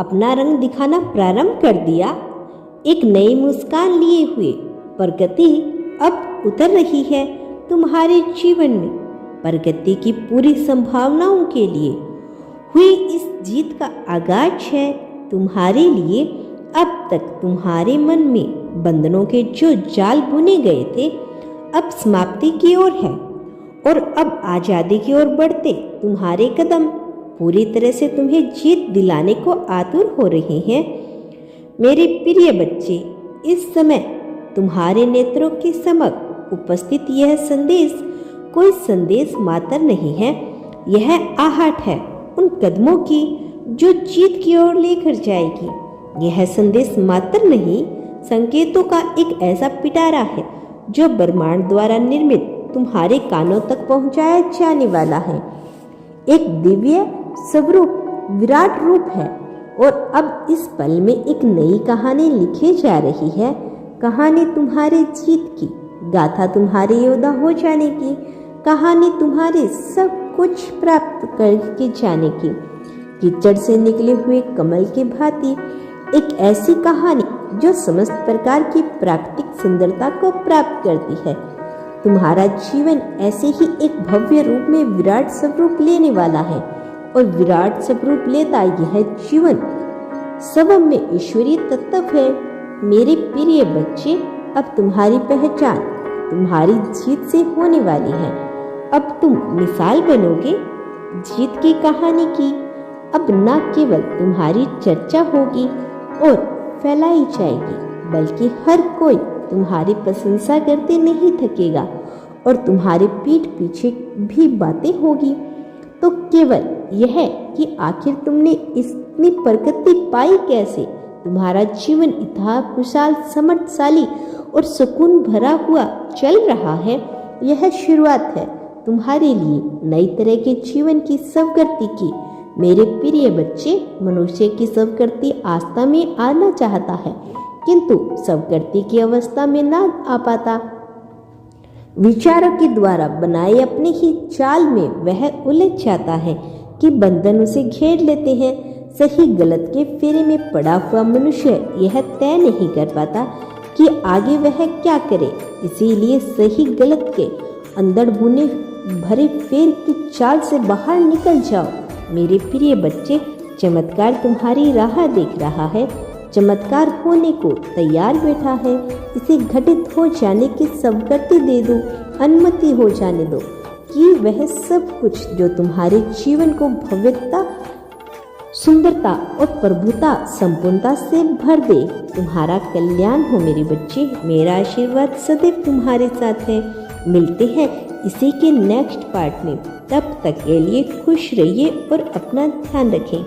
अपना रंग दिखाना प्रारंभ कर दिया। एक नई मुस्कान लिए हुए प्रगति अब उतर रही है तुम्हारे जीवन में। प्रगति की पूरी संभावनाओं के लिए हुई इस जीत का आगाज है तुम्हारे लिए। अब तक तुम्हारे मन में बंधनों के जो जाल बुने गए थे अब समाप्ति की ओर है और अब आज़ादी की ओर बढ़ते तुम्हारे कदम पूरी तरह से तुम्हें जीत दिलाने को आतुर हो रहे हैं। मेरे प्रिय बच्चे, इस समय तुम्हारे नेत्रों के समक्ष उपस्थित यह संदेश कोई संदेश मात्र नहीं है, यह आहट है उन कदमों की जो जीत की ओर लेकर जाएगी। यह संदेश मात्र नहीं, संकेतों का एक ऐसा पिटारा है जो ब्रह्मांड द्वारा निर्मित तुम्हारे कानों तक पहुंचाया जाने वाला है। एक दिव्य स्वरूप विराट रूप है और अब इस पल में एक नई कहानी लिखी जा रही है। कहानी तुम्हारे जीत की, गाथा तुम्हारे योद्धा हो जाने की, कहानी तुम्हारे सब कुछ प्राप्त करके जाने की। कीचड़ से निकले हुए कमल के भांति एक ऐसी कहानी जो समस्त प्रकार की प्राकृतिक सुंदरता को प्राप्त करती है। तुम्हारा जीवन ऐसे ही एक भव्य रूप में विराट स्वरूप लेने वाला है और विराट स्वरूप लेता यह जीवन सब में ईश्वरीय तत्व है। मेरे प्रिय बच्चे, अब तुम्हारी पहचान तुम्हारी जीत से होने वाली है। अब तुम मिसाल बनोगे जीत की कहानी की। अब न केवल तुम्हारी चर्चा होगी और फैलाई जाएगी, बल्कि हर कोई तुम्हारी प्रशंसा करते नहीं थकेगा और तुम्हारे पीठ पीछे भी बातें होगी। तो केवल यह कि आखिर तुमने इतनी प्रगति पाई कैसे। तुम्हारा जीवन इतना विशाल, समर्थशाली और सुकून भरा हुआ चल रहा है। यह शुरुआत है तुम्हारे लिए नई तरह के जीवन की स्वीकृति की। मेरे प्रिय बच्चे, मनुष्य की स्वीकृति आस्था में आना चाहता है किंतु स्वीकृति की अवस्था में ना आ पाता। विचारों के द्वारा बनाए अपने ही जाल में वह उलझ जाता है कि बंधन उसे घेर लेते हैं। सही गलत के फेरे में पड़ा हुआ मनुष्य यह तय नहीं कर पाता कि आगे वह क्या करे। इसीलिए सही गलत के अंदर बुने भरे फेर की चाल से बाहर निकल जाओ। मेरे प्रिय बच्चे, चमत्कार तुम्हारी राह देख रहा है, चमत्कार होने को तैयार बैठा है। इसे घटित हो जाने की स्वीकृति दे दो, अनुमति हो जाने दो कि वह सब कुछ जो तुम्हारे जीवन को भव्यता, सुंदरता और प्रभुता, संपूर्णता से भर दे। तुम्हारा कल्याण हो मेरे बच्चे। मेरा आशीर्वाद सदैव तुम्हारे साथ है। मिलते हैं इसी के नेक्स्ट पार्ट में। तब तक के लिए खुश रहिए और अपना ध्यान रखें।